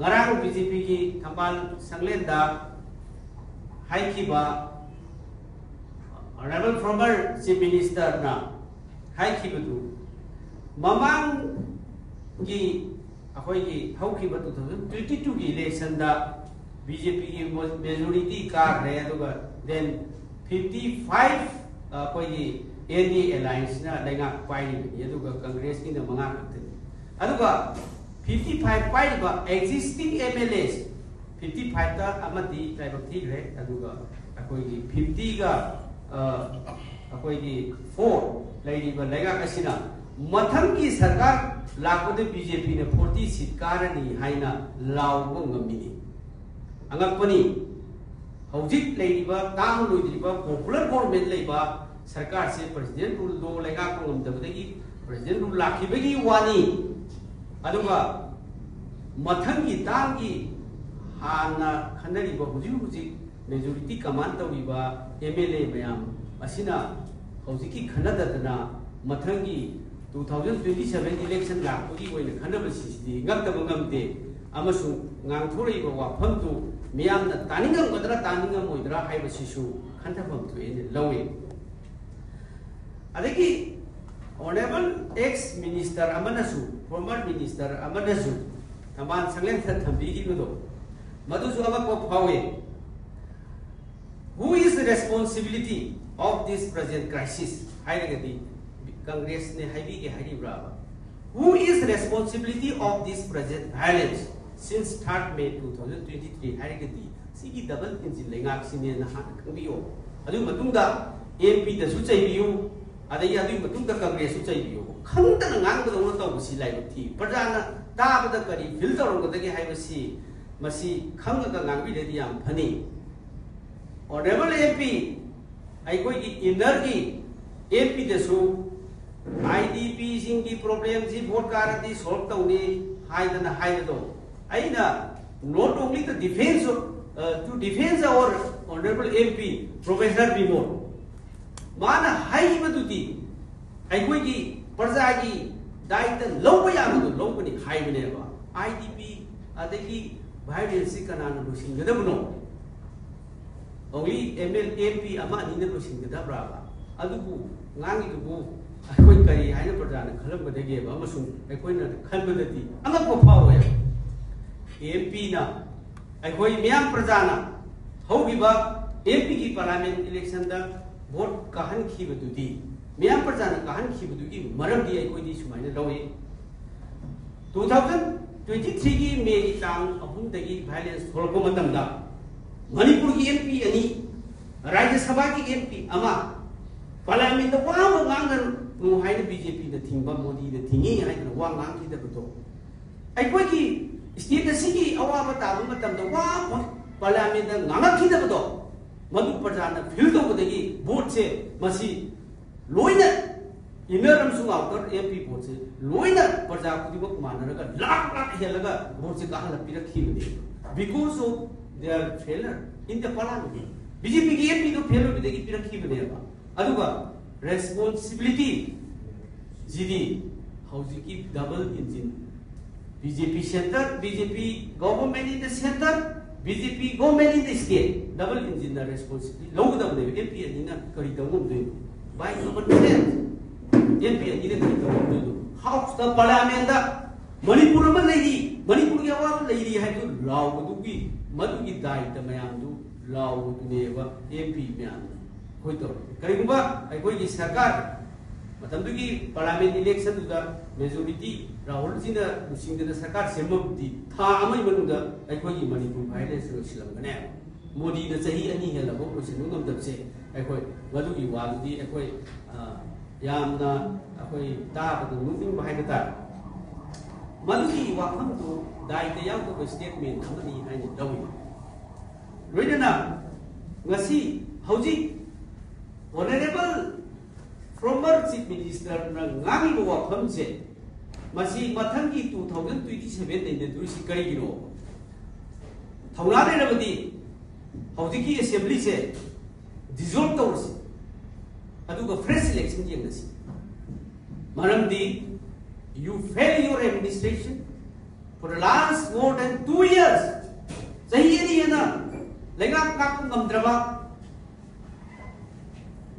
ngarang BJP ki Thambal Sanglenda haikiba Honorable former Chief Minister na haikibadu mamang ki akoi ki haukiba 2022 ki election da BJP ki majority ka rahe aduga then 55 akoi ki NDA alliance na lenga pai ni aduga Congress ki na manga khakte aduga 55 pai ba existing MLAs 55 ta amati tribal thi re aduga akoi ki 50 ga akoi ki 4 lady ba lenga kasina matham ki sarkar lakode BJP ne 40 seat karani haina law ngamini angapani hojik leiba tang loidriba popular government leiba sarkar se president rule do lega ko ngamdabagi president rule lakhibagi wani aduga matham ki tang ki hana khanari ba hujik majority command tawiba MLA mayam asina hojiki khanadadana matham ki 2027 election lakpagi oina khanabasidi ngakdaba ngamde amasu ngangthorei ba wafam tu miyamna taningam gadra taningam oidra haibasisu khanthafam tu ene lawe adagi honorable ex minister amanasu former minister amanasu taman sanglen thambi gi do madusu amako phawe who is the responsibility of this present crisis hairagadi Congress ne haibi ke hari brava who is responsibility of this present violence since 3rd May 2023 hairagadi sigi double engine lenga sine na khangbiyo adu matungda MP da su chaibiyu adai adu matungda Congress su chaibiyu khangda ngang da no taw si lai thi prajana tabada kari fil tawrong da ge haibasi masi khanga ga ngangbi le yam phani honorable MP ai koi ki inner ki MP da su IDP singi problem si vote karati solve tawni haidana haidado aina not only the defense to defend our honorable MP Professor Bimor mana haibadudi ai koi ki parja ki daita lawba yamadu lawba ni haibane ba IDP adagi violence kanana lusingadabuno only MP ama ni na lusingadabra ba adubu ngangi dubu akoi kari haina pradana khalam badege ba amasung akoi na khalbadati angapko phawe MP na akoi miyam pradana hogiba MP ki parliament election da vote kahan khibadudi miyam pradana kahan khibadudi maram di akoi di sumaina lawe 2023 ki May ki tang ahum dagi violence thorko matam da Manipur ki MP ani Rajya Sabha ki MP ama parliament da wa ngangan no haina BJP da thingba Modi da thingi haina wa ngang ki da buto ai koi ki state da sigi awa ba ta bu matam da wa parliament da ngang ki da buto madu prajana fil do bodagi vote se masi loina ineram su outer MP vote se loina praja ku dibak manaraga lak helaga vote se ka hala pirakhi bide because of their failure in the parliament BJP ki MP do failure bide ki pirakhi bide ba aduga responsibility Jidi Haujiki double engine BJP center BJP government in the center BJP government in the state double engine the responsibility logo da bude MP ani na kari da ngum de by government MP ani de kari da ngum de house the parliament da Manipur ma lady Manipur ki awa lady hai tu law du ki madu ki dai ta mayam du law du ne ba MP myam koi to kari ba ai koi ki sarkar matamdugi parliament election da majority Rahul ji na musingda sarkar semabdi tha amai manuda aikoi gi Manipur violence silam gane Modi na chahi ani hela bo prosinu ngam dabse aikoi madugi wagdi aikoi yamna aikoi ta ba moving behind the madugi wakham to dai te yang ko statement amani haini dawi roidana ngasi hauji honorable former chief minister na ngangi bo wakham se masi mathangi 2027 de dusi kari giro thaulare rabadi haujiki assembly se dissolve tawse aduga fresh election jengasi maramdi you fail your administration for the last more than 2 years लेगा ngak ngamdraba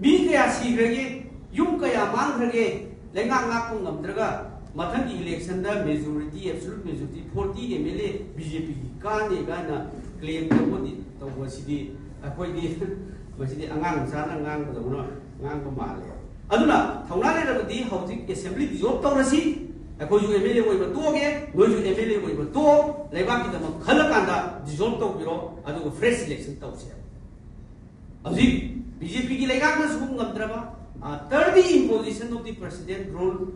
mi kaya sigrage yung kaya mangrage लेगा ngak ngamdraga mathang ki election da majority absolute majority 40 MLA BJP ka ne ga na claim to sidi akoi di masidi angang sana ngang ko no ngang ko male aduna thongna le ra di housing assembly dissolve to rasi akoi ju MLA oi ba to ge no ju MLA oi ba to leba ki da khala kanda dissolve to biro adu fresh election to se aji BJP ki lega na sum ngamdraba third imposition of the president rule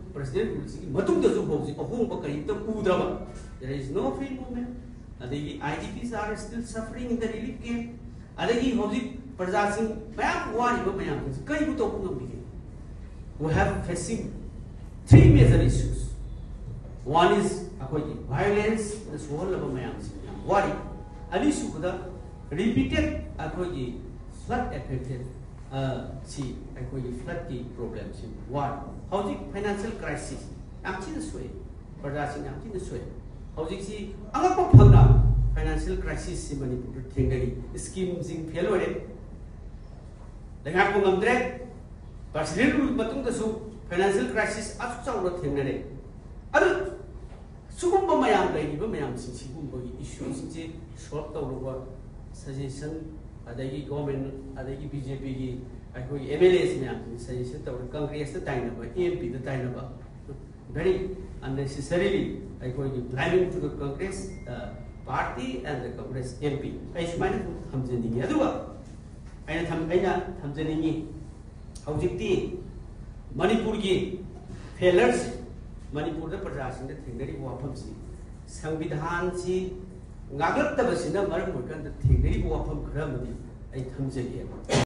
matung da ju hoji ahung ba kai ta udraba there is no free movement adagi IDPs are still suffering in the relief camp adagi hoji prajasing mayam wari ba mayam kai bu to ku ngi we have facing three major issues. One is violence the whole of mayam wari ali su da repeated flood affected see flood ki problem si war hoji financial crisis amchi the sway prajasing amchi the sway hoji si anga ko phangna financial crisis si manipur thengari scheme sing fail ore lenga ko ngamdre president rule matung da su financial crisis asu chaw thengnare adu sugum ba mayam dai ba mayam sing sigum ba issue sing je solve to ro suggestion adagi government adagi BJP ki MLAs mayam suggestion to Congress da taina ba MP da taina ba very unnecessarily blaming to the Congress party and the Congress MP ai sumai thamjani aduga aina thamjani hojikti Manipur ki failures Manipur da prajasing da thengari wafam si संविधान से ngagak ta basina maram kan da thengari wafam khara madi ai thamjani